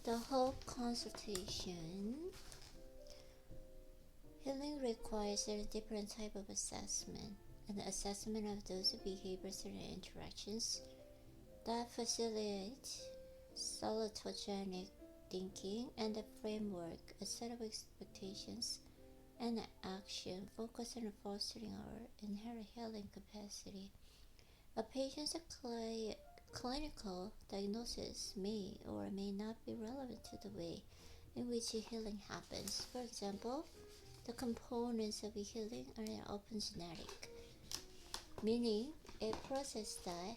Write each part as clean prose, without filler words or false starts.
The whole consultation. Healing requires a different type of assessment, an assessment of those behaviors and interactions that facilitate salutogenic thinking and a framework, a set of expectations and action focused on fostering our inherent healing capacity. A patient's clinical diagnosis may or may not be relevant to the way in which healing happens. For example, the components of healing are often genetic, meaning a process that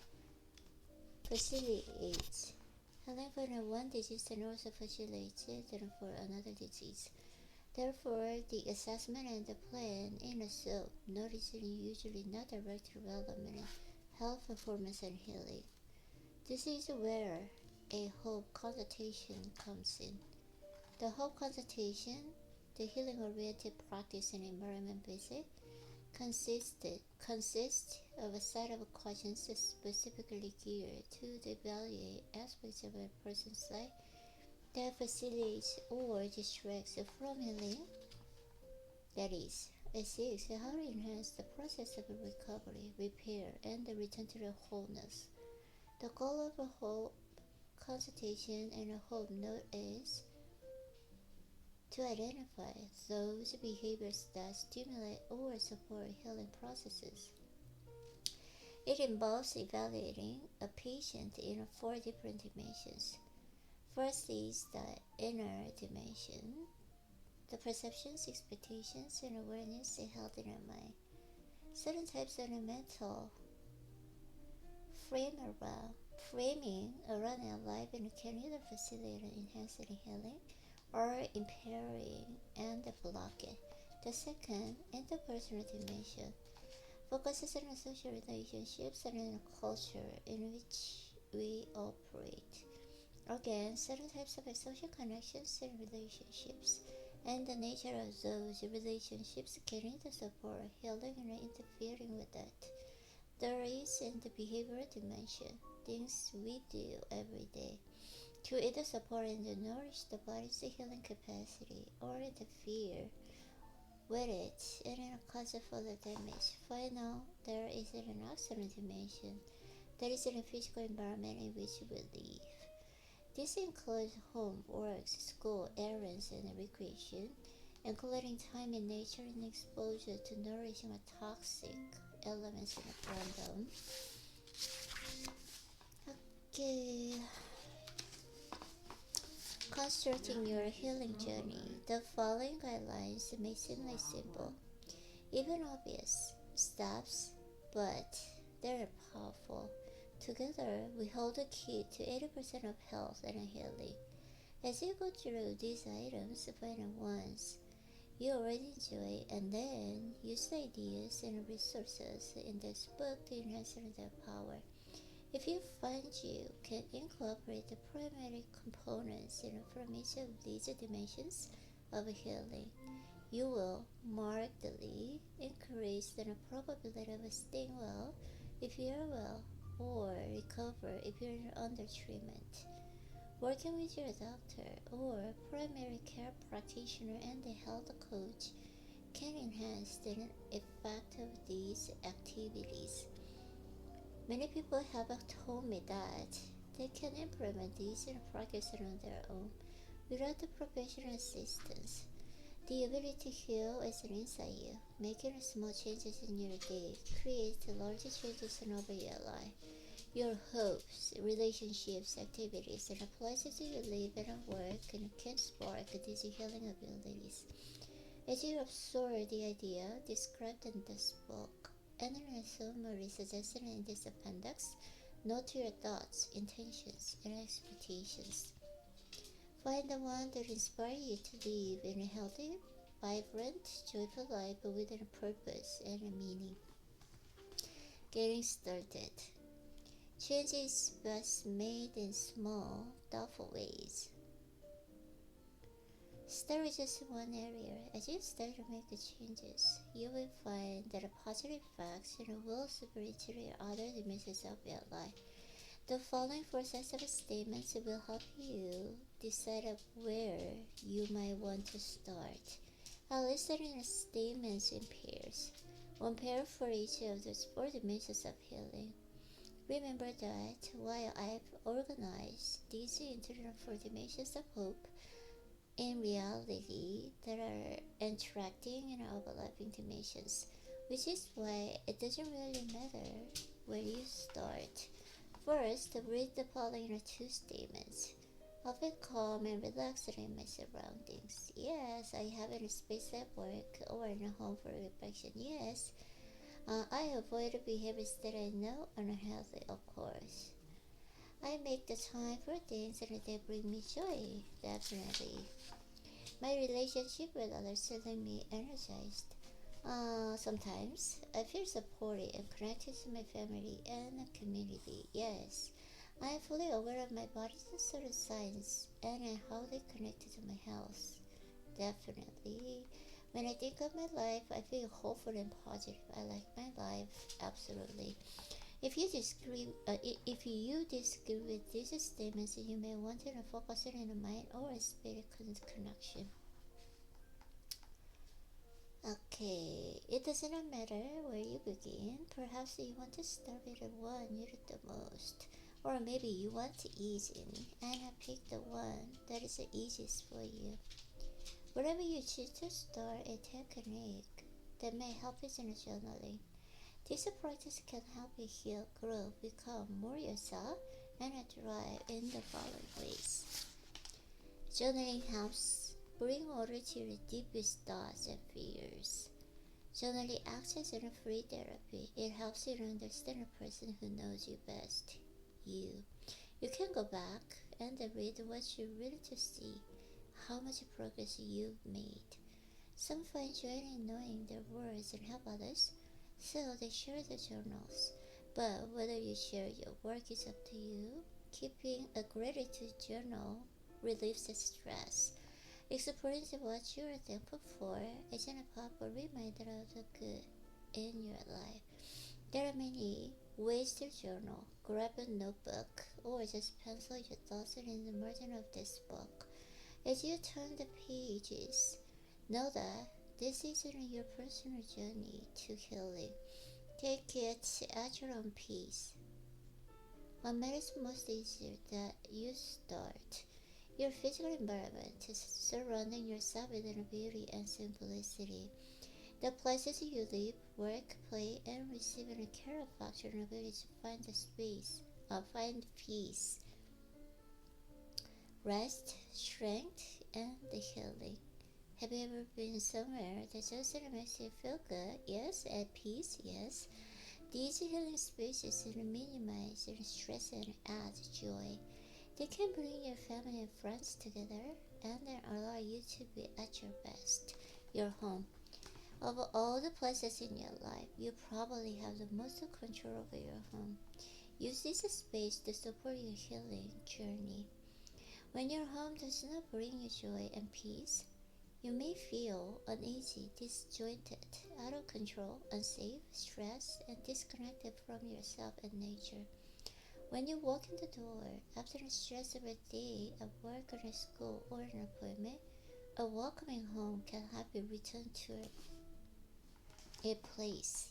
facilitates healing for one disease and also facilitates it for another disease. Therefore, the assessment and the plan in a self-note is usually not directly relevant in health performance and healing. This is where a hope consultation comes in. The hope consultation, the healing-oriented practice and environment visit, consists of a set of questions specifically geared to evaluate aspects of a person's life that facilitates or distracts from healing. That is, it seeks how to enhance the process of recovery, repair, and the return to the wholeness. The goal of a whole consultation and a hope note is to identify those behaviors that stimulate or support healing processes. It involves evaluating a patient in 4 different dimensions. First is the inner dimension, the perceptions, expectations, and awareness held in our mind. Certain types of mental framing around our life and can either facilitate and enhance healing or impairing and block it. The second, interpersonal dimension, focuses on social relationships and on the culture in which we operate. Again, certain types of social connections and relationships and the nature of those relationships can either support healing or interfering with it. There is in the behavioral dimension, things we do every day to either support and nourish the body's healing capacity or interfere with it and cause further damage. Finally, there is an external dimension that is in the physical environment in which we live. This includes home, work, school, errands, and recreation, including time in nature and exposure to nourishing toxic elements in the random. Okay. Constructing your healing journey. The following guidelines may seem like simple, even obvious steps, but they're powerful. Together, we hold the key to 80% of health and healing. As you go through these items, find the ones you already enjoy and then use the ideas and resources in this book to enhance their power. If you find you can incorporate the primary components from each of these dimensions of healing, you will markedly increase the probability of staying well if you are well, or recover if you're under treatment. Working with your doctor or primary care practitioner and a health coach can enhance the effect of these activities. Many people have told me that they can implement these practices on their own without the professional assistance. The ability to heal is inside you. Making small changes in your day creates large changes over your life. Your hopes, relationships, activities, and places you live and work can spark these healing abilities. As you absorb the idea described in this book, and in a summary suggested in this appendix, note your thoughts, intentions, and expectations. Find the one that inspires you to live in a healthy, vibrant, joyful life with a purpose and a meaning. Getting started. Change is best made in small, thoughtful ways. Start with just one area. As you start to make the changes, you will find that the positive effects will spread to the other dimensions of your life. The following four sets of statements will help you decide where you might want to start. I'll list the statements in pairs, one pair for each of the four dimensions of healing. Remember that while I've organized these into the four dimensions of hope, in reality there are interacting and overlapping dimensions, which is why it doesn't really matter where you start. First, read the following two statements. I feel calm and relaxed in my surroundings. Yes, I have a space at work or in a home for reflection. Yes, I avoid behaviors that I know are unhealthy, of course. I make the time for things that bring me joy, definitely. My relationship with others leave me energized. Sometimes I feel supported and connected to my family and community. Yes, I am fully aware of my body's subtle signs and how they connect to my health. Definitely. When I think of my life, I feel hopeful and positive. I like my life, absolutely. If you disagree with these statements, you may want to focus on a mind or a spirit connection. Okay, it does not matter where you begin. Perhaps you want to start with the one you need the most. Or maybe you want to ease in and pick the one that is the easiest for you. Whatever you choose to start a technique that may help is in journaling. This practice can help you heal, grow, become more yourself, and thrive in the following ways. Journaling helps bring order to your deepest thoughts and fears. Journaling acts as a free therapy. It helps you understand the person who knows you best, you. You can go back and read what you really to see, how much progress you've made. Some find joy in knowing their words and help others, so they share the journals. But whether you share your work is up to you. Keeping a gratitude journal relieves the stress. Experiencing what you are thankful for is a powerful reminder of the good in your life. There are many ways to journal. Grab a notebook or just pencil your thoughts in the margin of this book. As you turn the pages, know that this isn't your personal journey to healing. Take it at your own pace. What matters most is that you start. Your physical environment is surrounding yourself with beauty and simplicity. The places you live, work, play, and receive care of factor and ability to find peace, rest, strength, and the healing. Have you ever been somewhere that just makes you feel good? Yes, at peace, yes. These healing spaces minimize stress and add joy. They can bring your family and friends together and allow you to be at your best. Your home. Of all the places in your life, you probably have the most control over your home. Use this space to support your healing journey. When your home does not bring you joy and peace, you may feel uneasy, disjointed, out of control, unsafe, stressed, and disconnected from yourself and nature. When you walk in the door after a stressful day at work or at school or an appointment, a welcoming home can help you return to a place.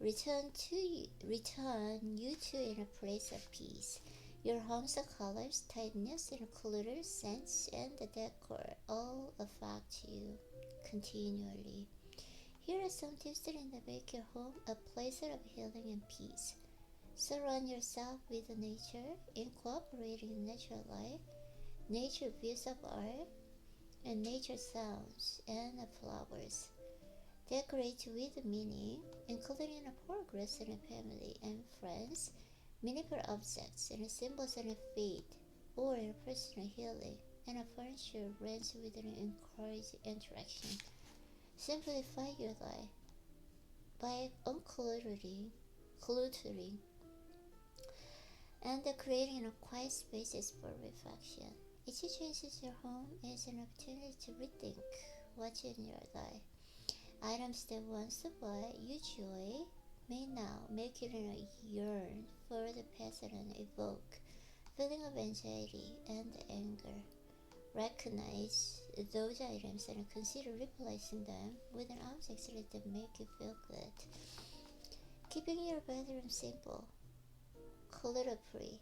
Return you to a place of peace. Your home's colors, tightness, and color, scents, and the decor all affect you continually. Here are some tips that make your home a place of healing and peace. Surround yourself with nature, incorporating natural light, nature views of art, and nature sounds and flowers. Decorate with meaning, including progress in a family and friends, meaningful objects and symbols of faith or personal healing, and a furniture range with an encourage interaction. Simplify your life by unclustering, cluttering, and creating quiet spaces for reflection. Each change in your home is an opportunity to rethink what's in your life. Items that once brought you joy may now make you yearn for the past and evoke feeling of anxiety and anger. Recognize those items and consider replacing them with an object that make you feel good. Keeping your bedroom simple, clutter-free,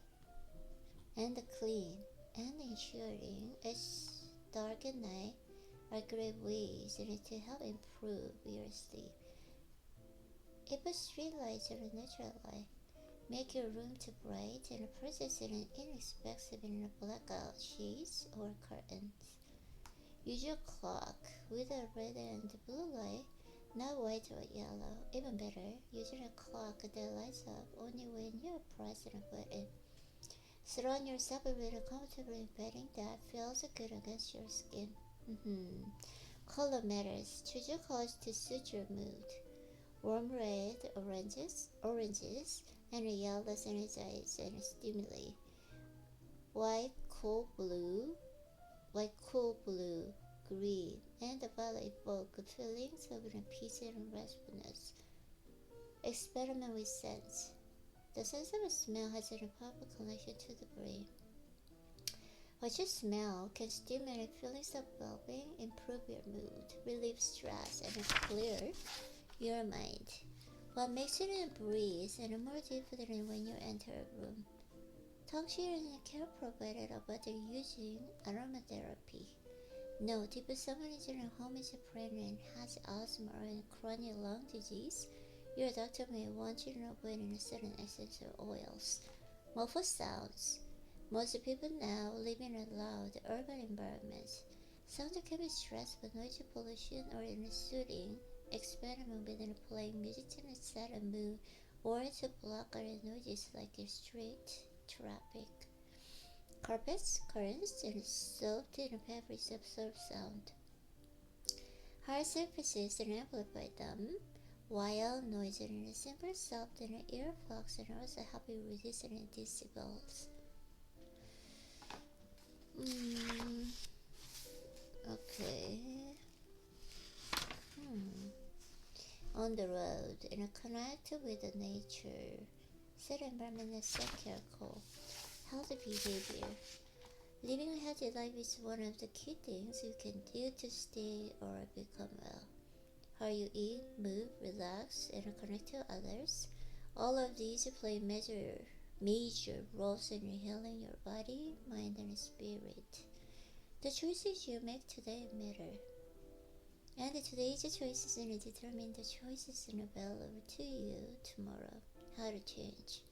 and clean, and ensuring it's dark at night are great ways to help improve your sleep. If a street lights or a natural light, make your room too bright and purchase an inexpensive blackout sheets or curtains. Use your clock with a red and blue light, not white or yellow. Even better, using a clock that lights up only when you're pressing a button. Surround yourself with a comfortable bedding that feels good against your skin. Color matters. Choose your colors to suit your mood. Warm red, oranges, and yellows energize and stimulate. White, cool blue, green, and violet evoke feelings of peace and restfulness. Experiment with scents. The sense of a smell has a powerful connection to the brain. What you smell can stimulate feelings of well-being, improve your mood, relieve stress, and clear your mind. What makes it breathe and more deeply than when you enter a room. Talk to your care provider about using aromatherapy. Note if someone is in a home is pregnant, has asthma or chronic lung disease, your doctor may want you to avoid certain essential oils. Muffled sounds. Most people now live in a loud urban environment. Sound can be stressful, noisy pollution, or soothing. Experiment with playing music to set a mood or to block other noises like the street traffic. Carpets, curtains, and soft and fabrics absorb sound. Hard surfaces amplify them, while noise and simple soft and earplugs and also help you reduce decibels. Okay. On the road and connect with the nature. Set environment and self-care. Healthy behavior. Living a healthy life is one of the key things you can do to stay or become well. How you eat, move, relax, and connect to others. All of these play major roles in healing your body, mind, and spirit. The choices you make today matter. And today's choices determine the choices available to you tomorrow. How to change.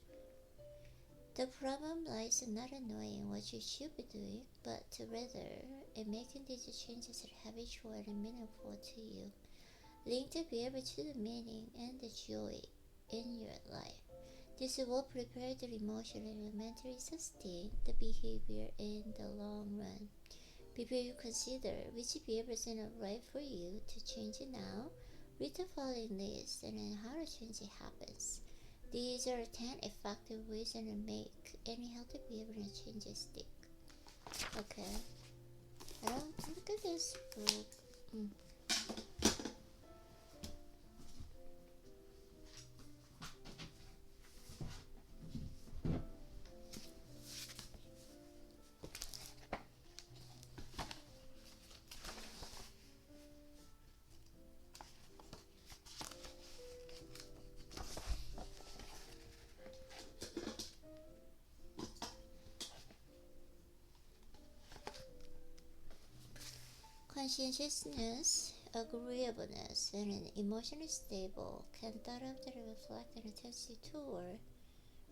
The problem lies not in knowing what you should be doing, but rather in making these changes habitual and meaningful to you. Link the behavior to the meaning and the joy in your life. This will prepare the emotion and mentally sustain the behavior in the long run. Before you consider which behaviors are right for you to change it now, read the following list and how the change happens. These are 10 effective ways to make any healthy behavior changes stick. Okay. I don't think this book. Conscientiousness, agreeableness, and an emotionally stable can thoroughly reflect and attest toward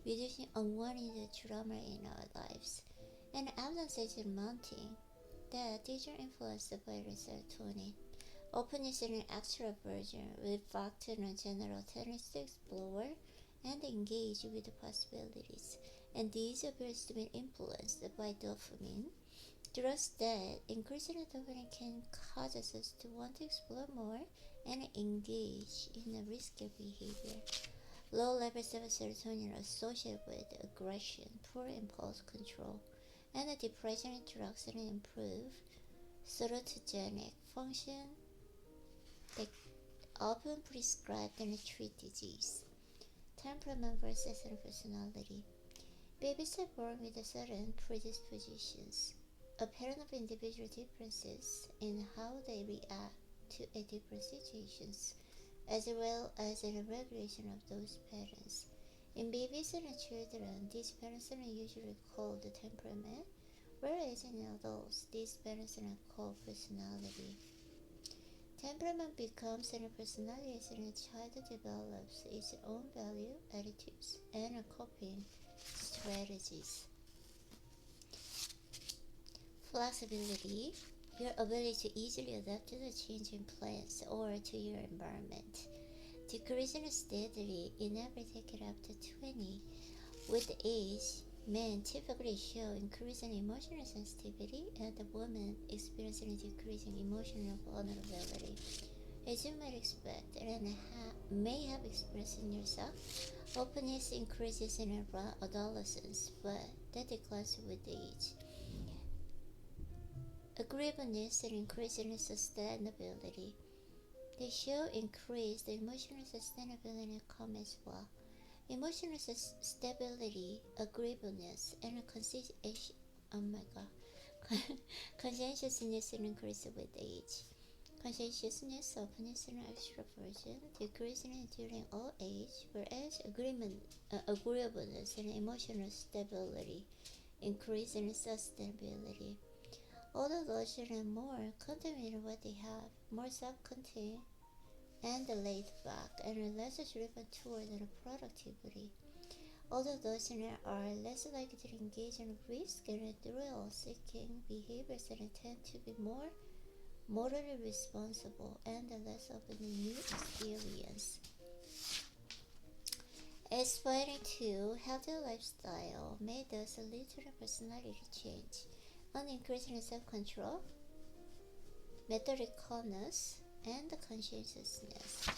reducing unwanted drama in our lives. And evidence is mounting that these are influenced by serotonin. Openness and extroversion reflect on a general tendency to explore and engage with the possibilities, and these appears to be influenced by dopamine. Drugs that increasing dopamine can cause us to want to explore more and engage in a riskier behavior. Low levels of serotonin are associated with aggression, poor impulse control, and depression. Drugs that improve serotogenic function. They often prescribed and treat disease. temperament versus personality. Babies are born with certain predispositions, a pattern of individual differences in how they react to different situations, as well as a regulation of those patterns. In babies and children, these patterns are usually called temperament, whereas in adults, these patterns are called personality. Temperament becomes a personality as a child develops its own value, attitudes, and coping strategies. Flexibility, your ability to easily adapt to the changing plans or to your environment, decreasing steadily in every decade after 20. With age, men typically show increasing emotional sensitivity, and the women experiencing decreasing emotional vulnerability. As you might expect and may have expressed in yourself, openness increases in adolescence, but that declines with age. Agreeableness and increasing sustainability. They show increased emotional sustainability and calm as well. Emotional stability, agreeableness, and conscientiousness increase with age. Conscientiousness, openness, and extroversion decreasing during old age, whereas agreeableness and emotional stability increase in sustainability. Older those are more content with what they have, more self-contained and laid back, and less driven toward productivity. Although those are less likely to engage in risk and thrill-seeking behaviors and tend to be more morally responsible and less open to new experience. Aspiring to healthy lifestyle may thus lead to a personality change, an increase in self-control, methodicalness, and conscientiousness.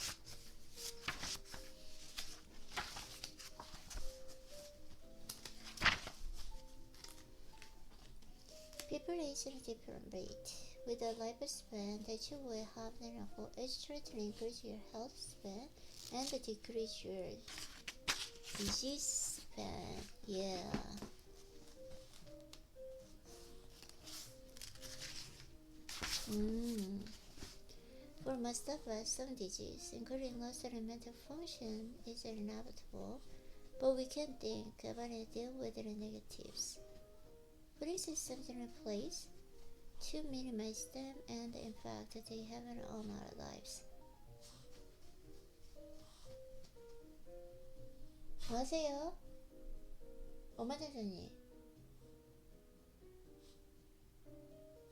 People age at a different rate. With a lifespan that you will have therefore each try to increase your health span and decrease your disease span. Yeah. For most of us, some disease, including loss of mental function, is inevitable, but we can think about and deal with the negatives. Putting systems in place to minimize them and the impact that they have on our lives. 뭐 하세요? 엄마 대전이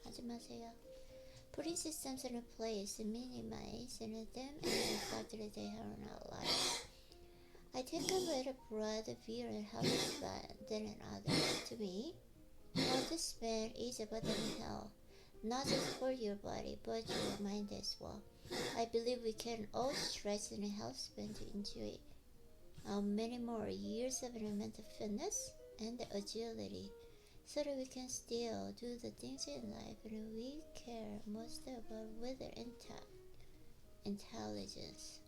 하지 마세요. Putting systems in place to minimize them and the impact that they have on our lives. I take a better broad view on how to spend than in others. To me, how to spend is about health, not just for your body, but your mind as well. I believe we can all stretch in a health span to enjoy many more years of mental fitness and agility, so that we can still do the things in life and we care most about with intelligence.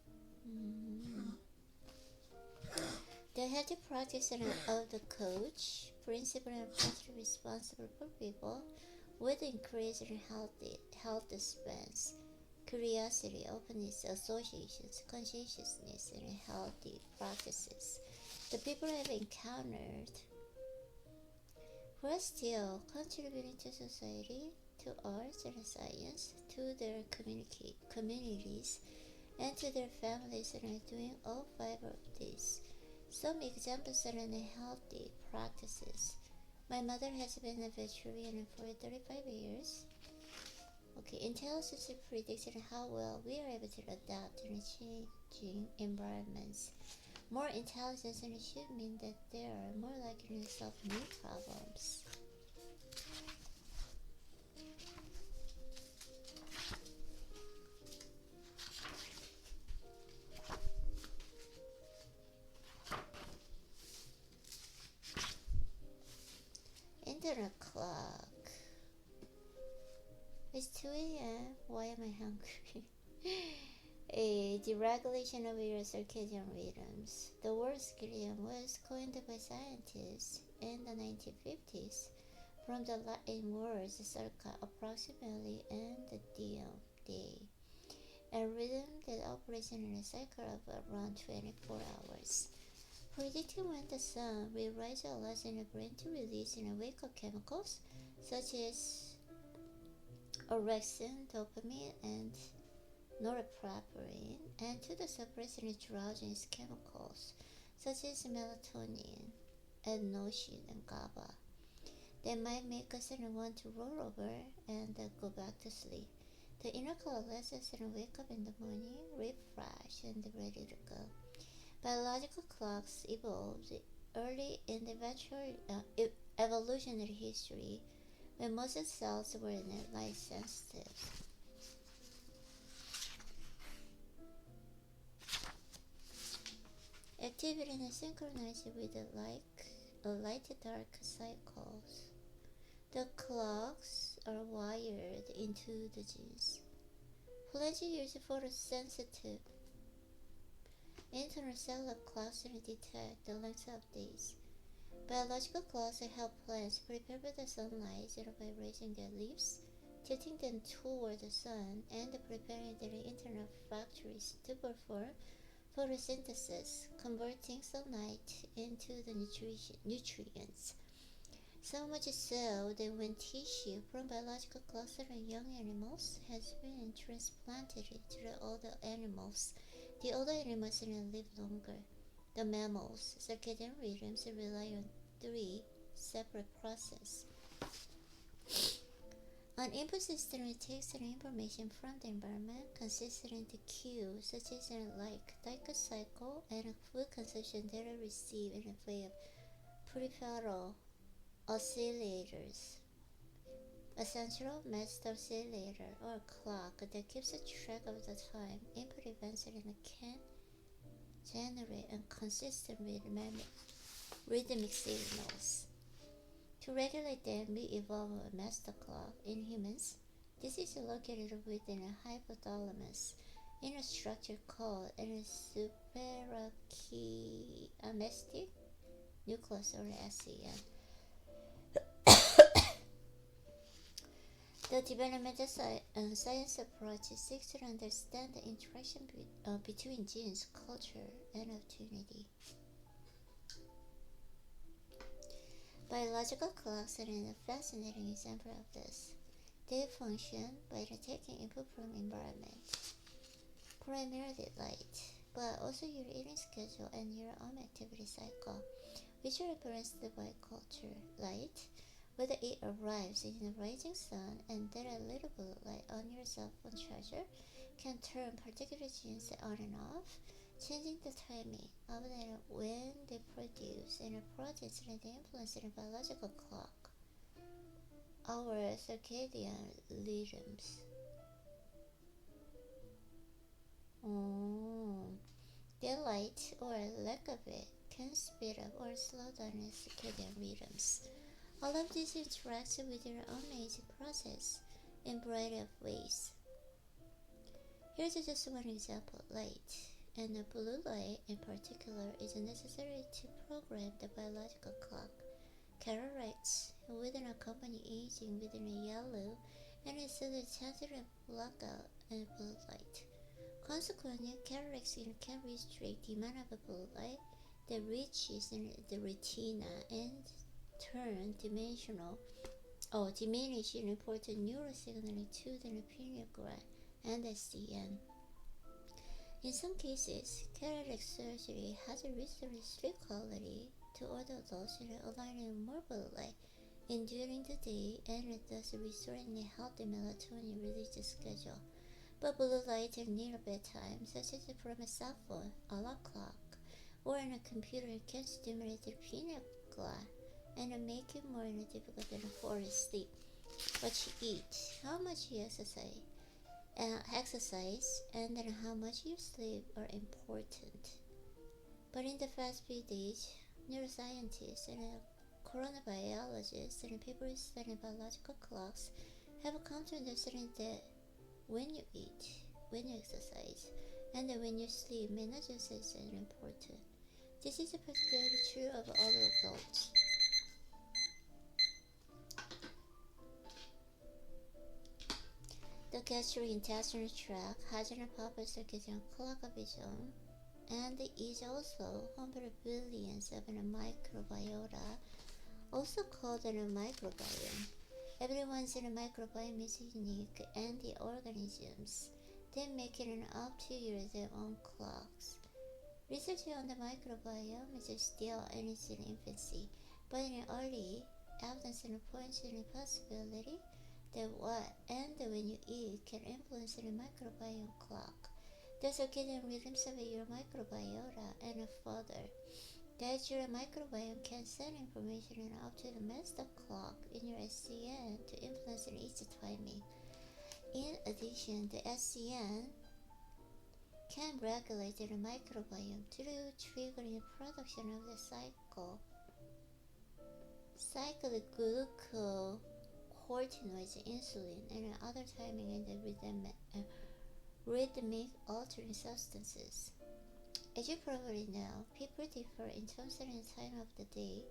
The healthy practice of the coach, principle and personally responsible for people with increased health spans, curiosity, openness, associations, conscientiousness, and healthy practices. The people I've encountered who are still contributing to society, to arts and science, to their communities, and to their families, and are doing all five of these. Some examples are healthy practices. My mother has been a veterinarian for 35 years. Intelligence predicts how well we are able to adapt to changing environments. More intelligence should mean that they are more likely to solve new problems. Internal clock. It's 2 a.m. Why am I hungry? a deregulation of your circadian rhythms. The word circadian was coined by scientists in the 1950s from the Latin words circa, approximately, and diem, day, a rhythm that operates in a cycle of around 24 hours. Predicting when the sun will rise allows the brain to release wake-up chemicals such as orexin, dopamine, and norepinephrine, and to the suppress androgynous chemicals such as melatonin, adenosine, and GABA that might make us want to roll over and go back to sleep. The inner clock lets us wake up in the morning, refreshed and ready to go. Biological clocks evolved early in the evolutionary history when most cells were light sensitive. Activity is synchronized with the light-dark cycles. The clocks are wired into the genes. Plants use photosensitive internal cellular clocks to detect the length of days. Biological clocks help plants prepare for the sunlight by raising their leaves, tilting them toward the sun, and preparing their internal factories to perform photosynthesis, converting sunlight into the nutrients. So much so that when tissue from biological clocks in young animals has been transplanted into the older animals, the older animals live longer. The mammals' circadian rhythms rely on three separate processes. An input system takes information from the environment, consisting of cues such as like a cycle and food consumption that are received in the way of peripheral oscillators. A central master oscillator or clock that keeps track of the time input events and can generate and consistent rhythmic signals. To regulate them, we evolve a master clock in humans. This is located within a hypothalamus in a structure called a suprachiasmatic nucleus or SCN. The developmental science approach seeks to understand the interaction between genes, culture, and opportunity. Biological clocks are a fascinating example of this. They function by taking input from environment, primarily light, but also your eating schedule and your own activity cycle, which are influenced by culture. Light, whether it arrives in the rising sun and then a little blue light on your cell phone charger, can turn particular genes on and off, changing the timing of when they produce and process and the influence in the biological clock, our circadian rhythms. Daylight or lack of it can speed up or slow down the circadian rhythms. All of these interact with your own aging process in a variety of ways. Here's just one example: light. And the blue light in particular is necessary to program the biological clock. Cataracts within accompany aging within a yellow and is so the sensitive blackout and blue light. Consequently, cataracts can restrict the amount of blue light that reaches in the retina and diminish important neurosignaling to the pineal gland and SCN. In some cases, cataract surgery has restored sleep quality to older adults aligning more blue light during the day and thus restoring a healthy melatonin release schedule. But blue light near bedtime, such as from a cell phone, alarm clock, or in a computer, can stimulate the pineal gland and make it more difficult to fall asleep. What you eat, how much you exercise, and then how much you sleep are important. But in the past few days, neuroscientists and chronobiologists and people studying biological clocks have come to understand that when you eat, when you exercise, and when you sleep may not just as important. This is particularly true of all adults. The gastrointestinal tract has an apophyseal circadian clock of its own, and is also home to billions of a microbiota, also called a microbiome. Everyone's microbiome is unique, and the organisms that make it up to their own clocks. Research on the microbiome is still in its infancy, but in early evidence points to the possibility that what and when you eat can influence the microbiome clock. The circadian rhythms of your microbiota, and further, that your microbiome can send information up to the master clock in your SCN to influence its timing. In addition, the SCN can regulate the microbiome through triggering production of the cyclic glucocorticoids, insulin, and other timing and rhythmic altering substances. As you probably know, people differ in terms of the time of the day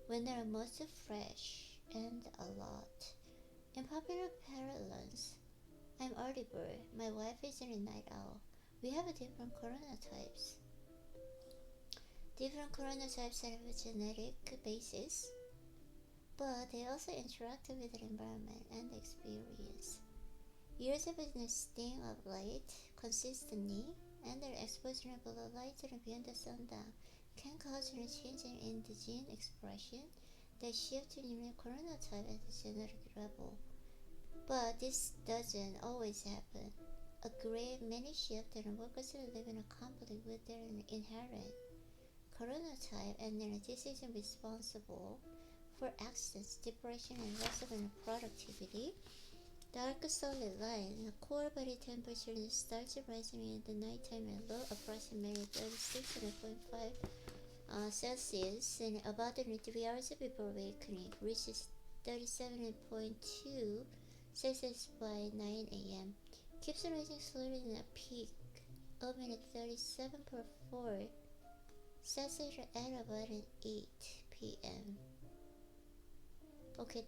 when they are most fresh and alert. In popular parlance, I'm early bird, my wife is a night owl. We have different chronotypes. Different chronotypes have a genetic basis, but they also interact with the environment and experience. Years of staying up late consistently and their exposure to blue light beyond the sundown can cause a change in the gene expression that shift to new chronotype at the genetic level. But this doesn't always happen. A great many shift and workers live in a conflict with their inherent chronotype, and then this is responsible for accidents, depression, and loss of productivity. Dark solid line, core body temperature starts rising in the nighttime at low approximately 36.5 Celsius, and about 3 hours before awakening reaches 37.2 Celsius by 9 a.m. Keeps rising slowly in a peak of 37.4 Celsius at about 8 p.m. Okay,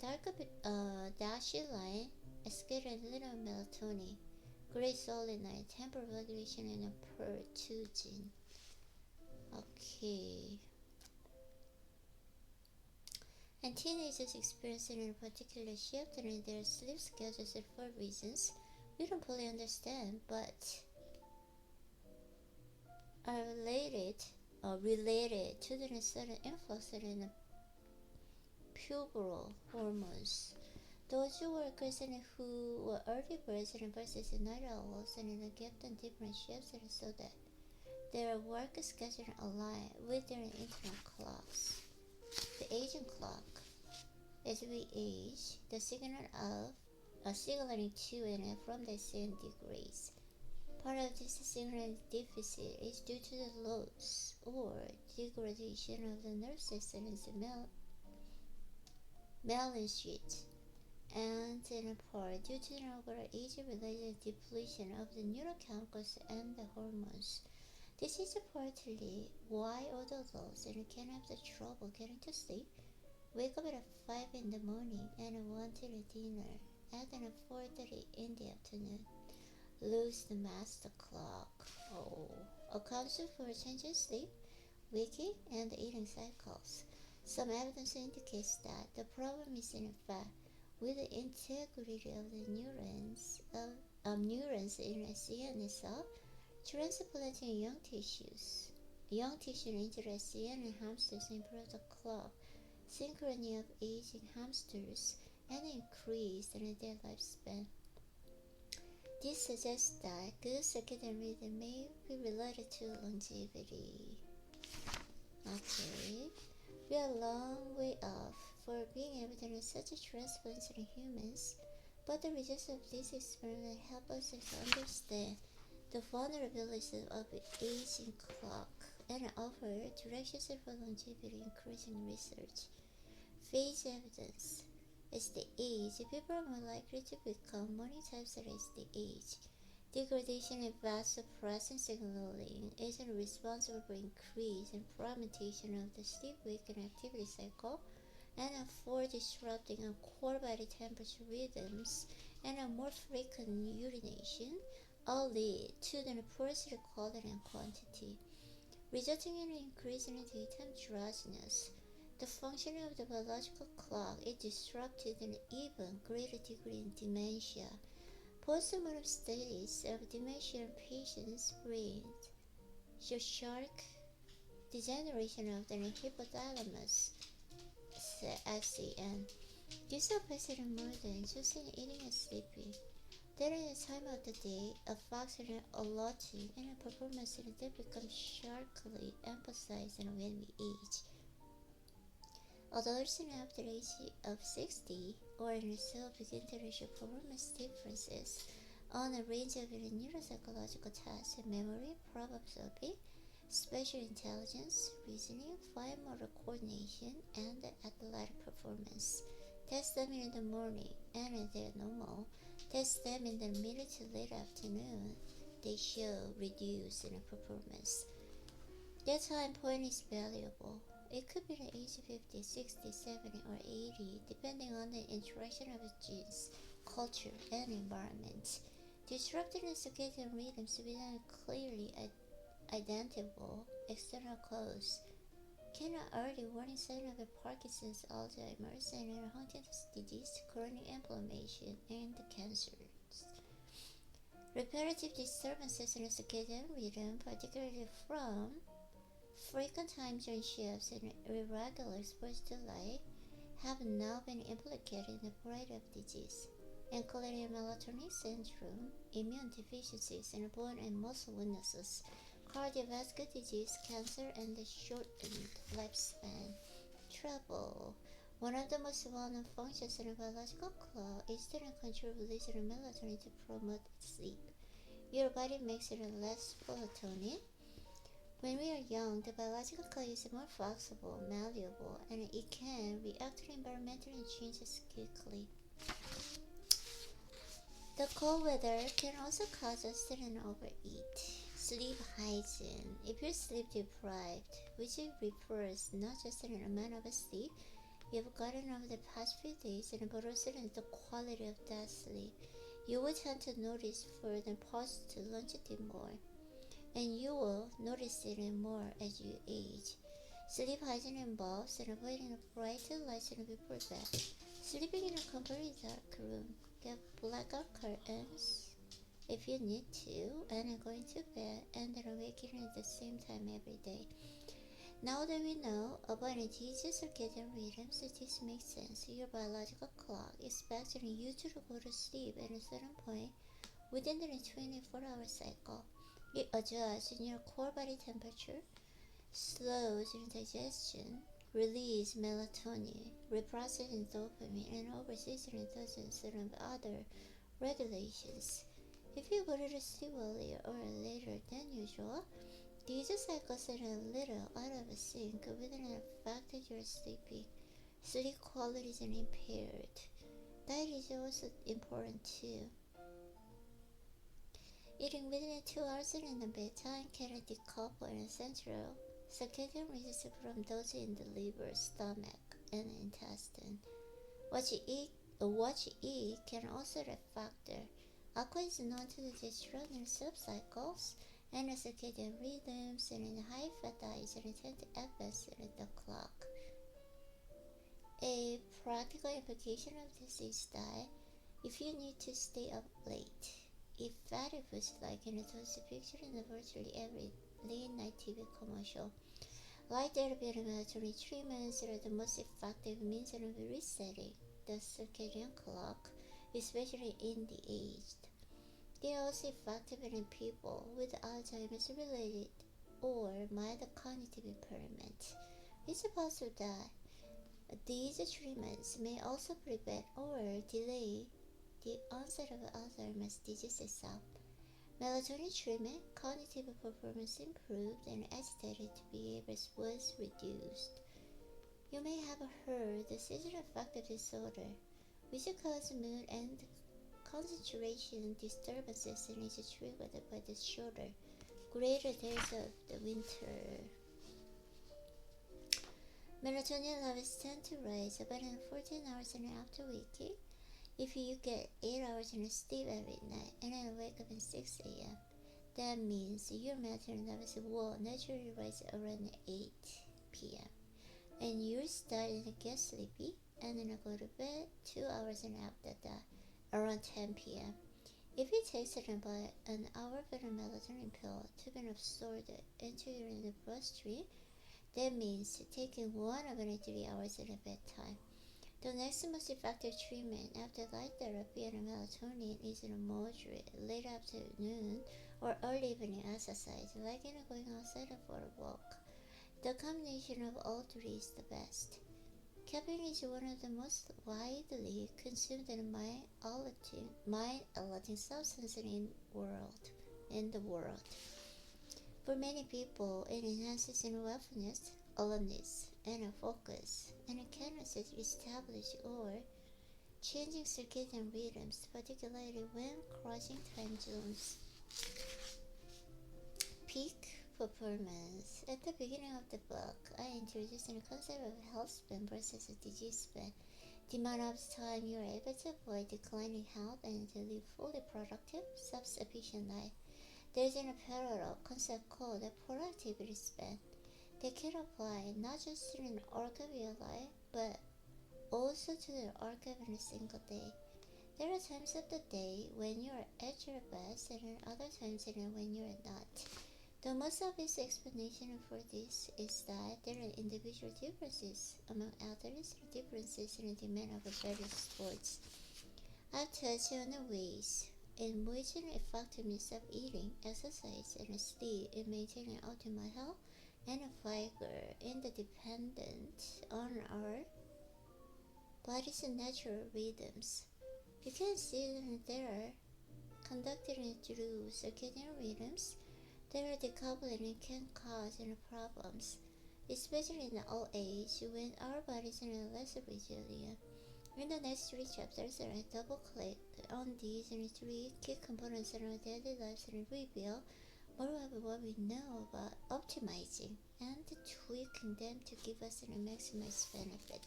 dashed line, escalated little melatonin, gray solid line, temporal regulation, and a perturbation. Okay. And teenagers experiencing a particular shift in their sleep schedules for reasons we don't fully understand, but are related to the sudden influx in pubertal hormones. Those workers who were early birds versus night owls and give them different shifts so that their work schedule align with their internal clocks. The aging clock. As we age, the signaling to and from the same degrees. Part of this signaling deficit is due to the loss or degradation of the nerve system's myelin sheath, and in part due to the overall age-related depletion of the neurochemicals and the hormones. This is partly why older adults can have the trouble getting to sleep, wake up at 5 in the morning and want to dinner at 4:30 in the afternoon. Lose the master clock. Accounts for changing sleep, waking, and eating cycles. Some evidence indicates that the problem is in fact with the integrity of the neurons in SCN itself, transplanting young tissue into the SCN and hamsters improve the clock synchrony of aging hamsters and increase their lifespan. This suggests that good circadian rhythm may be related to longevity. Okay, we are a long way off for being able to do such a transplant in humans, but the results of this experiment help us to understand the vulnerabilities of the aging clock and offer directions for longevity increasing research. Phase evidence. As the age, people are more likely to become morning types as they age. Degradation in vasopressin signaling is responsible for increase in fragmentation of the sleep-wake activity cycle and for disrupting core body temperature rhythms and a more frequent urination, all lead to the porosity quality and quantity, resulting in an increase in daytime drowsiness. The function of the biological clock is disrupted in an even greater degree in dementia. Postmortem studies of dementia in patients' brains show sharp degeneration of the hypothalamus (SCN). This affects more than just in eating and sleeping. During the time of the day, a function allotting and a performance that becomes sharply emphasized when we age. Adults after the age of 60 or so begin to show performance differences on a range of neuropsychological tests: memory, problem-solving, spatial intelligence, reasoning, fine motor coordination, and athletic performance. Test them in the morning and they're normal. Test them in the mid to late afternoon. They show reduced performance. That time point is valuable. It could be the age 50, 60, 70, or 80, depending on the interaction of genes, culture, and environment. Disrupting the circadian rhythms without clearly identifiable external cause can an early warning sign of Parkinson's, Alzheimer's, and Huntington's disease, chronic inflammation, and cancers. Repetitive disturbances in the circadian rhythm, particularly from frequent time zone shifts and irregular exposure to light, have now been implicated in a variety of diseases, including melatonin syndrome, immune deficiencies, and bone and muscle weaknesses, cardiovascular disease, cancer, and the shortened lifespan. Trouble. One of the most well-known functions in a biological clock is to control release of melatonin to promote sleep. Your body makes it less melatonin. When we are young, the biological clock is more flexible, malleable, and it can react to environmental changes quickly. The cold weather can also cause us to overeat. Sleep hygiene. If you're sleep deprived, which refers not just to the amount of sleep you've gotten over the past few days, but also the quality of that sleep, you will tend to notice for the post to longitude more, and you will notice it more as you age. Sleep hygiene involves avoiding bright lights before bed, sleeping in a completely dark room, get blackout curtains if you need to, and going to bed and then waking at the same time every day. Now that we know about these circadian rhythms, this makes sense. Your biological clock is expecting you to go to sleep at a certain point within the 24-hour cycle. It adjusts your core body temperature, slows your digestion, release melatonin, reprocessing dopamine, and oversees dozens of other regulations. If you go to sleep earlier or later than usual, these cycles are a little out of sync with an effect that you're sleeping. Sleep quality is impaired. Diet is also important too. Eating within 2 hours in the bedtime can decouple and central circadian rhythms from those in the liver, stomach, and intestine. What you eat can also be a factor. Alcohol is known to disrupt sleep cycles and the circadian rhythms, and in high fat diets tend to affect the clock. A practical implication of this is that if you need to stay up late, eat fatty foods like those pictured in virtually every late night TV commercial. Light therapy and melatonin treatments are the most effective means of resetting the circadian clock, especially in the aged. They are also effective in people with Alzheimer's related or mild cognitive impairment. It's possible that these treatments may also prevent or delay the onset of Alzheimer's disease itself. Melatonin treatment, cognitive performance improved, and agitated behaviors was reduced. You may have heard the seasonal affective disorder, which causes mood and concentration disturbances and is triggered by the shorter, greater days of the winter. Melatonin levels tend to rise about 14 hours after waking. If you get 8 hours of sleep every night and then wake up at 6 a.m., that means your melatonin levels will naturally rise around 8 p.m. and you're starting to get sleepy and then go to bed 2 hours after that, around 10 p.m. If it takes about an hour for the melatonin pill to be absorbed into your bloodstream, that means taking 1 over 3 hours at bedtime. The next most effective treatment after light therapy and melatonin is moderate late afternoon or early evening exercise, like going outside for a walk. The combination of all three is the best. Caffeine is one of the most widely consumed and mind-altering substances in the world. For many people, it enhances wakefulness, alertness, and focus, and it can assist establish or changing circadian rhythms, particularly when crossing time zones. Peak performance. At the beginning of the book, I introduced the concept of health span versus disease span. The amount of time you are able to avoid declining health and to live fully productive, self-sufficient life. There is a parallel concept called the productivity span that can apply not just to an arc of your life, but also to the arc of a single day. There are times of the day when you are at your best and other times when you are not. The most obvious explanation for this is that there are individual differences among athletes and differences in the demand of various sports. I've touched on the ways in which the effectiveness of eating, exercise, and sleep in maintaining optimal health and vigor is dependent on our body's natural rhythms. You can see that they are conducted through circadian rhythms. Their decoupling can cause problems, especially in old age when our bodies are less resilient. In the next 3 chapters, I double-click on these 3 key components in our daily lives and reveal more of what we know about optimizing and tweaking them to give us a maximized benefit.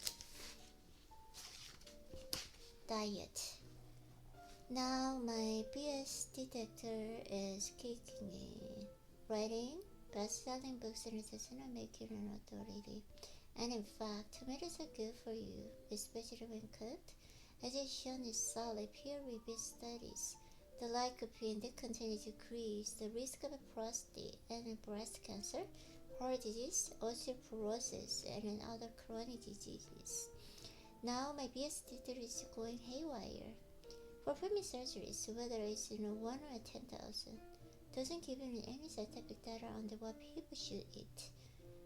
Diet. Now my BS detector is kicking in. Writing best-selling books and does not make you an authority. And in fact, tomatoes are good for you, especially when cooked, as is shown in solid peer-reviewed studies. The lycopene that contains decrease the risk of prostate and breast cancer, heart disease, osteoporosis, and other chronic diseases. Now my BS detector is going haywire. Performing surgeries, whether it's 1 or 10,000, doesn't give you any scientific data on what people should eat.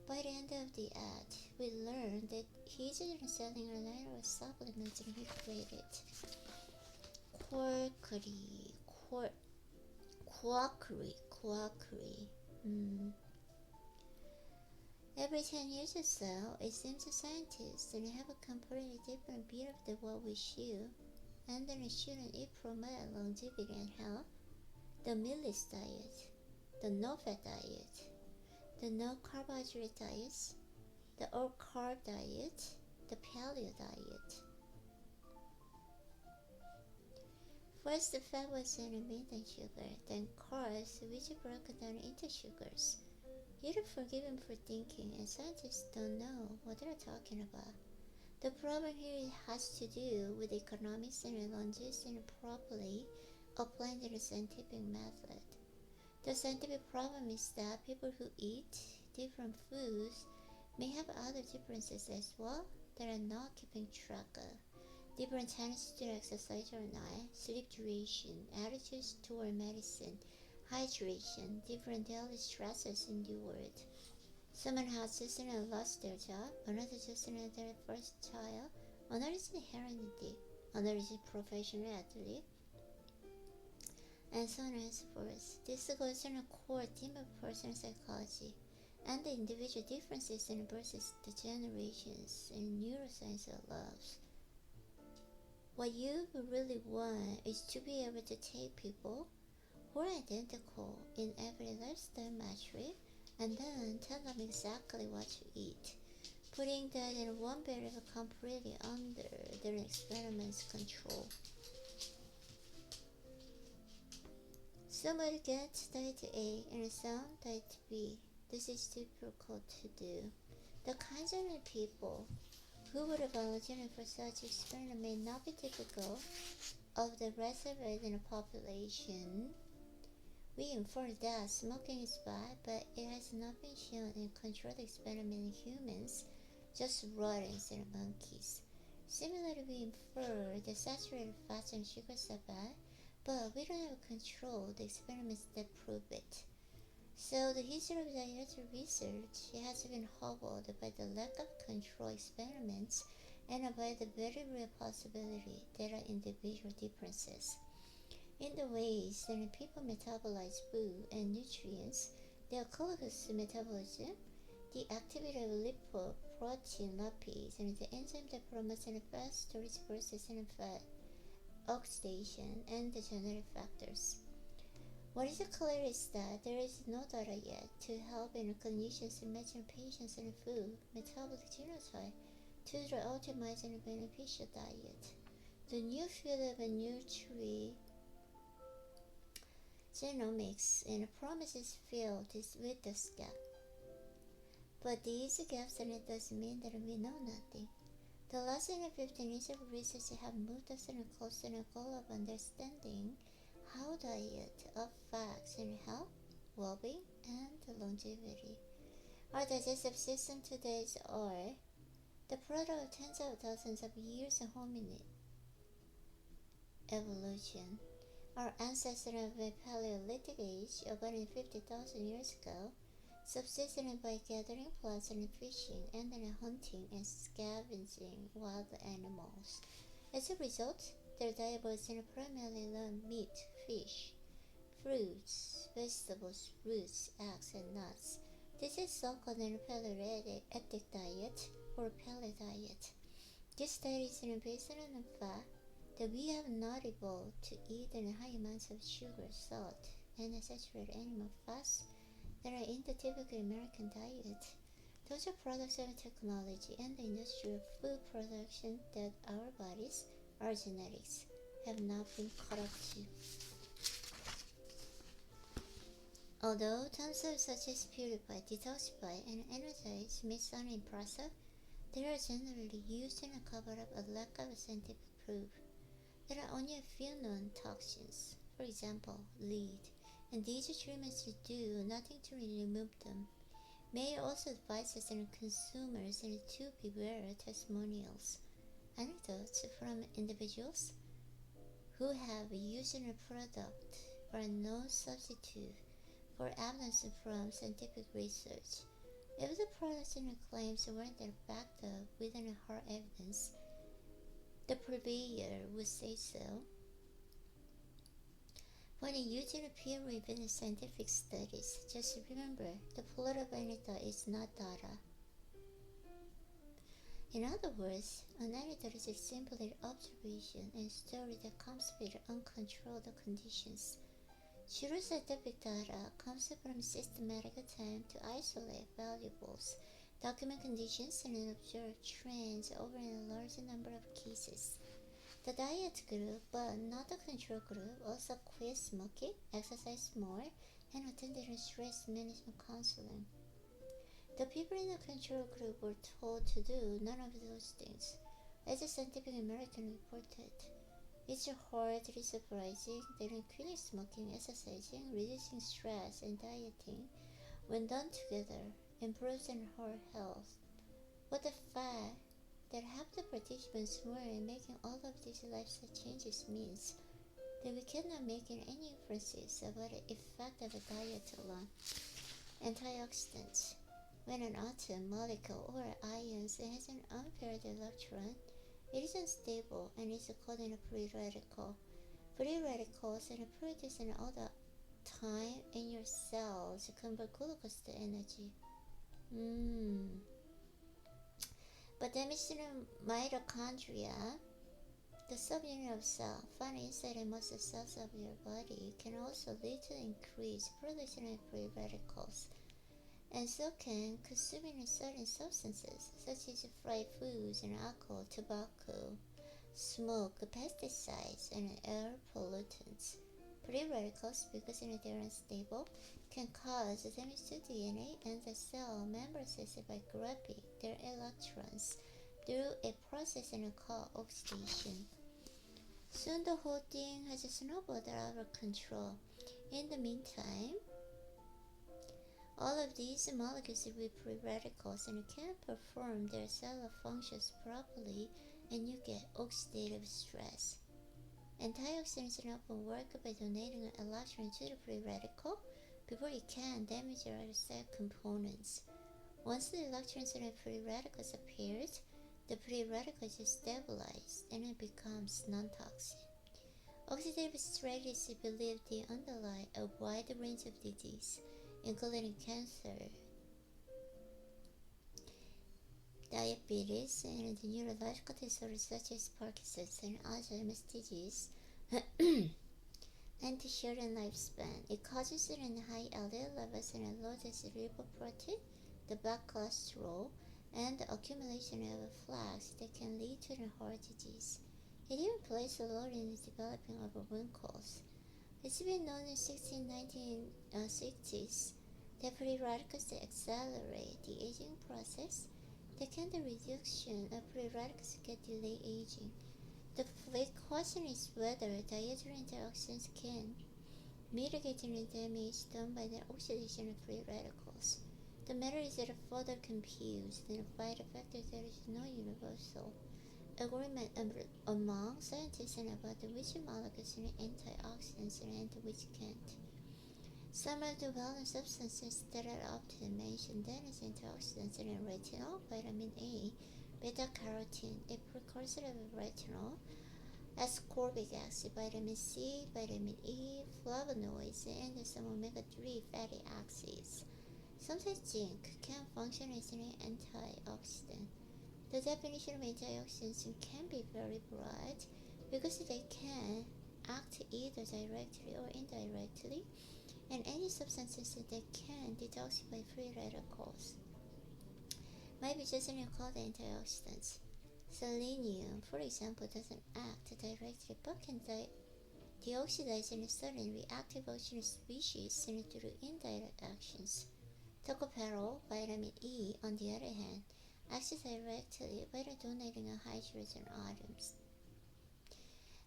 By the end of the ad, we learned that he's selling a line of supplements and he created quackery. Every 10 years or so, it seems the scientists have a completely different view of what we should and then shouldn't eat promote longevity and health. The meatless diet, the no-fat diet, the no-carbohydrate diet, the all-carb diet, the paleo diet. First, the fat was meat and sugar, then carbs, which are broken down into sugars. You're forgiven for thinking, and scientists don't know what they're talking about. The problem here has to do with economics and lunges and properly applying the scientific method. The scientific problem is that people who eat different foods may have other differences as well that are not keeping track of. Different tendencies to exercise or not, sleep duration, attitudes toward medicine, hydration, different daily stresses endured. Someone has just lost their job, another just their first child, another is heredity, another is professional athlete, and so on and so forth. This goes to the core theme of personal psychology and the individual differences versus the generations in neuroscience allows. What you really want is to be able to take people who are identical in every lifestyle metric and then tell them exactly what to eat, putting that in one variable completely under their experiment's control. Some will get diet A and some diet B. This is difficult to do. The kinds of people who would volunteer for such experiment may not be typical of the rest of the population. We infer that smoking is bad, but it has not been shown in controlled experiments in humans, just rodents and monkeys. Similarly, we infer that saturated fats and sugars are bad, but we don't have controlled experiments that prove it. So the history of dietary research has been hobbled by the lack of control experiments and by the very real possibility there are individual differences in the ways that people metabolize food and nutrients, their glucose metabolism, the activity of lipoprotein lipase, and the enzyme that promotes fat storage process and fat oxidation, and the genetic factors. What is clear is that there is no data yet to help in clinicians imagine patients and food metabolic genotype to the optimized and beneficial diet. The new field of nutrigenomics and promises field is with this gap. But these gaps and it doesn't mean that we know nothing. The last 15 years of research have moved us closer to the goal of understanding how diet affects health, well-being, and longevity. Our digestive system today are the product of tens of thousands of years of hominid evolution. Our ancestors of the Paleolithic age, about 50,000 years ago, subsisted by gathering plants and fishing, and then hunting and scavenging wild animals. As a result, their diet was primarily meat, fish, fruits, vegetables, roots, eggs, and nuts. This is so-called Paleolithic diet or Paleo diet. This diet is based on the fact that we have not evolved to eat high amounts of sugar, salt, and saturated animal fats that are in the typical American diet. Those are products of technology and the industrial food production that our bodies, our genetics, have not been caught up to. Although terms such as purify, detoxify, and energize may sound impressive, they are generally used in a cover up a lack of scientific proof. There are only a few known toxins, for example, lead, and these treatments do nothing to remove them. May also advise us and consumers to beware testimonials, anecdotes from individuals who have used a product or no substitute for evidence from scientific research. If the products and claims weren't backed up with hard evidence, the purveyor would say so. When using peer-reviewed scientific studies, just remember the plural of anecdote is not data. In other words, an anecdote is simply an observation and story that comes with uncontrolled conditions. True scientific data comes from systematic attempt to isolate variables, document conditions, and observe trends over a large number of cases. The diet group, but not the control group, also quit smoking, exercised more, and attended stress management counseling. The people in the control group were told to do none of those things, as the Scientific American reported. It's hardly surprising that quitting smoking, exercising, reducing stress, and dieting, when done together, improves heart health. But the fact that half the participants were making all of these lifestyle changes means that we cannot make any inferences about the effect of a diet alone. Antioxidants. When an atom, molecule, or ions has an unpaired electron, it is unstable and is called a free radical. Free radicals are produced all the time in your cells to convert glucose to energy. But damage to the mitochondria The subunit of cell found inside most cells of your body can also lead to increased production of free radicals, and so can consuming certain substances such as fried foods and alcohol, tobacco, smoke, pesticides, and air pollutants. Free radicals, because they are unstable, can cause damage to DNA and the cell membranes by grabbing their electrons through a process called oxidation. Soon the whole thing has snowballed out of control. In the meantime, all of these molecules with free radicals and can't perform their cellular functions properly, and you get oxidative stress. Antioxidants often work by donating an electron to the free radical before it can damage the other cell components. Once the electrons in the free radicals appears, the free radical is stabilized and it becomes non-toxic. Oxidative stress is believed to underlie a wide range of disease, including cancer, diabetes, and neurological disorders such as Parkinson's and Alzheimer's disease, and to shorten lifespan. It causes it in high LDL levels and low lipoprotein, the bad cholesterol, and the accumulation of plaques that can lead to heart disease. It even plays a role in the developing of wrinkles. It's been known in the 1960s that free radicals accelerate the aging process. The reduction of free radicals can delay aging. The question is whether dietary antioxidants can mitigate the damage done by the oxidation of free radicals. The matter is further confused by the fact that there is no universal agreement among scientists about which molecules are antioxidants and which can't. Some of the well-known substances that are often mentioned then as antioxidants are retinol, vitamin A, beta-carotene, a precursor of retinol, ascorbic acid, vitamin C, vitamin E, flavonoids, and some omega-3 fatty acids. Sometimes zinc can function as an antioxidant. The definition of antioxidants can be very broad because they can act either directly or indirectly, and any substances that can detoxify free radicals might be just called antioxidants. Selenium, for example, doesn't act directly but can deoxidize in certain reactive oxygen species through indirect actions. Tocopherol, vitamin E, on the other hand, acts directly by donating hydrogen atoms.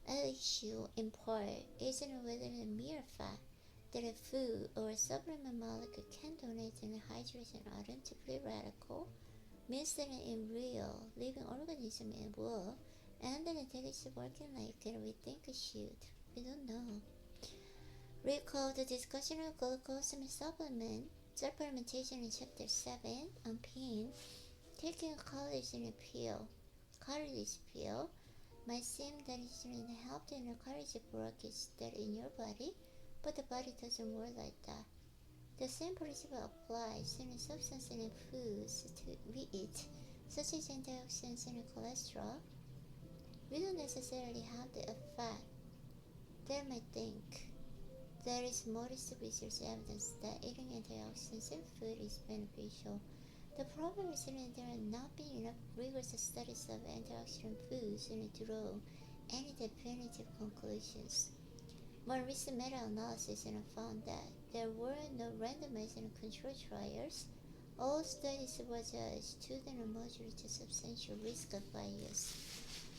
An issue, in part, isn't whether the mere fact that a food or a supplement molecule can donate a hydrogen atom to free radical means that in real living organism it will, and that it is working like we think it should. We don't know. Recall the discussion of glucose supplementation in chapter 7 on pain. Taking a collagen pill might seem that it should help to encourage blockage that in your body, but the body doesn't work like that. The same principle applies to the substances in foods we eat, such as antioxidants and cholesterol. We don't necessarily have the effect that might think. There is modest research evidence that eating antioxidants in food is beneficial. The problem is that there have not been enough rigorous studies of antioxidant foods to draw any definitive conclusions. More recent meta-analysis found that there were no randomized control trials. All studies were judged to the moderate to substantial risk of bias.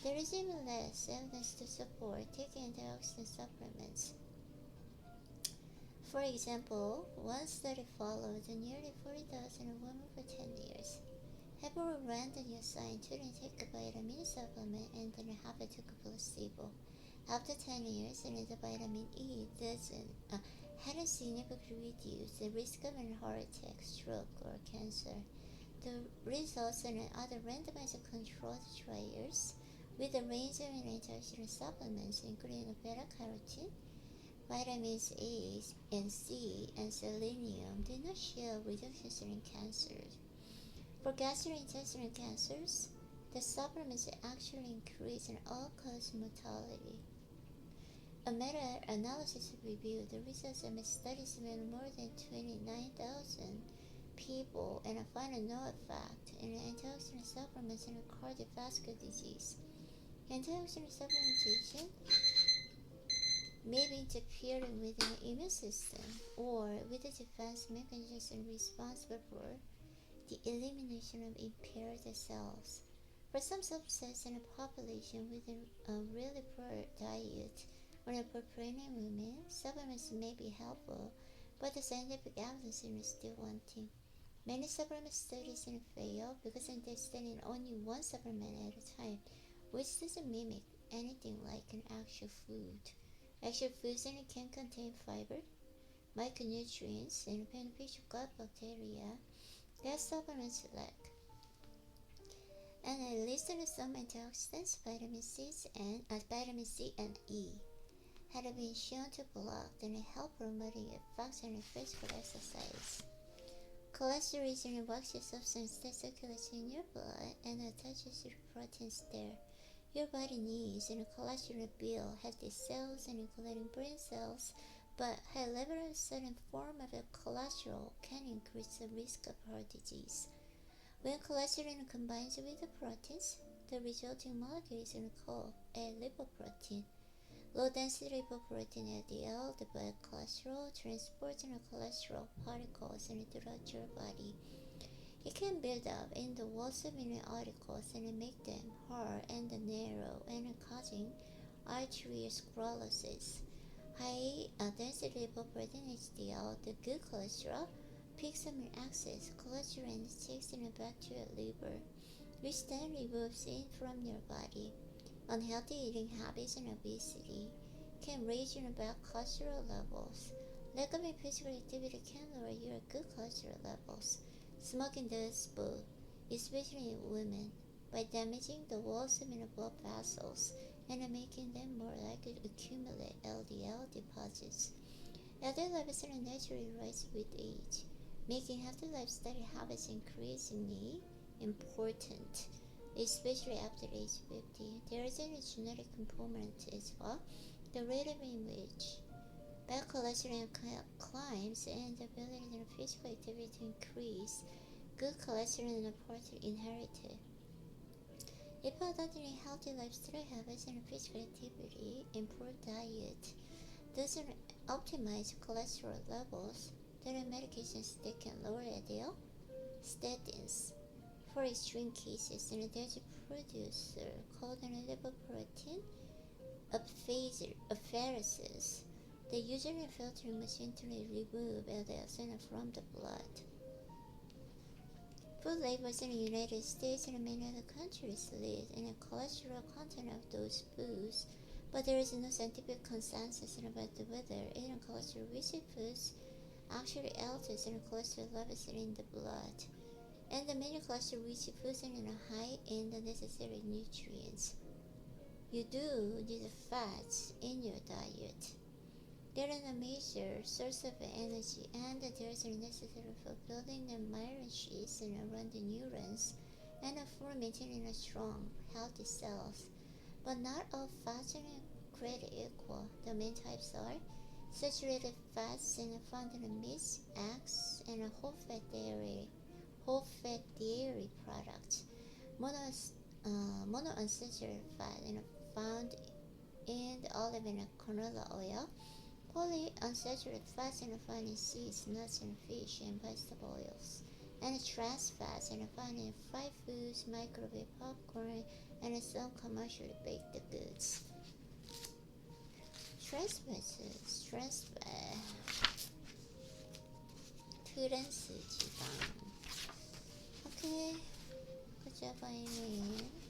There is even less evidence to support taking antioxidant supplements. For example, one study followed nearly 40,000 women for 10 years. Half were randomly assigned to take a vitamin supplement and then half took a placebo. After 10 years, the vitamin E hadn't significantly reduced the risk of a heart attack, stroke, or cancer. The results in other randomized controlled trials with a range of antioxidant supplements, including beta-carotene, vitamins A and C, and selenium, did not show reductions in cancer. For gastrointestinal cancers, The supplements actually increase an all-cause mortality. A meta-analysis reviewed the results of studies with more than 29,000 people and found no effect in antioxidant supplements in cardiovascular disease. Antioxidant supplementation may be interfering with the immune system or with the defense mechanism responsible for the elimination of impaired cells. For some subsets in a population with a really poor diet or a poor pregnant women, supplements may be helpful, but the scientific evidence is still wanting. Many supplement studies fail because they study only one supplement at a time, which doesn't mimic anything like an actual food. Actual foods can contain fiber, micronutrients, and beneficial gut bacteria that supplements lack. And I listed some antioxidants, vitamin C and E, had been shown to block and help promoting effects in physical exercise. Cholesterol is an waxy substance that circulates in your blood and attaches to the proteins there. Your body needs and cholesterol build healthy cells, including brain cells, but high level of a certain form of cholesterol can increase the risk of heart disease. When cholesterol combines with the proteins, the resulting molecule is called a lipoprotein. Low-density lipoprotein LDL, the bad cholesterol, transports cholesterol particles throughout your body. It can build up in the walls of articles and make them hard and narrow and causing arteriosclerosis. High-density lipoprotein HDL, the good cholesterol, picks up excess cholesterol and sticks back to your liver, which then removes it from your body. Unhealthy eating habits and obesity can raise your bad cholesterol levels. Lack of physical activity can lower your good cholesterol levels. Smoking does both, especially in women, by damaging the walls of blood vessels and making them more likely to accumulate LDL deposits. LDL levels naturally rise with age, making healthy lifestyle habits increasingly important, especially after age 50. There is a genetic component as well. The rate in which bad cholesterol climbs and the ability of physical activity to increase good cholesterol and partly inherited. If adopting a healthy lifestyle habits and physical activity and poor diet doesn't optimize cholesterol levels, there are medications that can lower LDL, statins. For extreme cases, there's a producer called an lipoprotein apheresis. They use a filtering machine to remove LDL from the blood. Food labels in the United States and many other countries list the cholesterol content of those foods, but there is no scientific consensus about whether eating cholesterol-rich foods actually alters cholesterol levels in the blood. And the many cholesterol-rich foods are high in the necessary nutrients. You do need fats in your diet. They are a major source of energy, and they are necessary for building the myelin sheaths around the neurons and for maintaining strong, healthy cells. But not all fats are created equal. The main types are saturated fats found in meats, eggs, and whole fat dairy products. Monounsaturated fat found in the olive and canola oil. Polyunsaturated fats found in seeds, nuts, and fish and vegetable oils. And trans fats found in fried foods, microwave popcorn, and some commercially baked goods. 트랜스 지방. Okay, good job, Amy.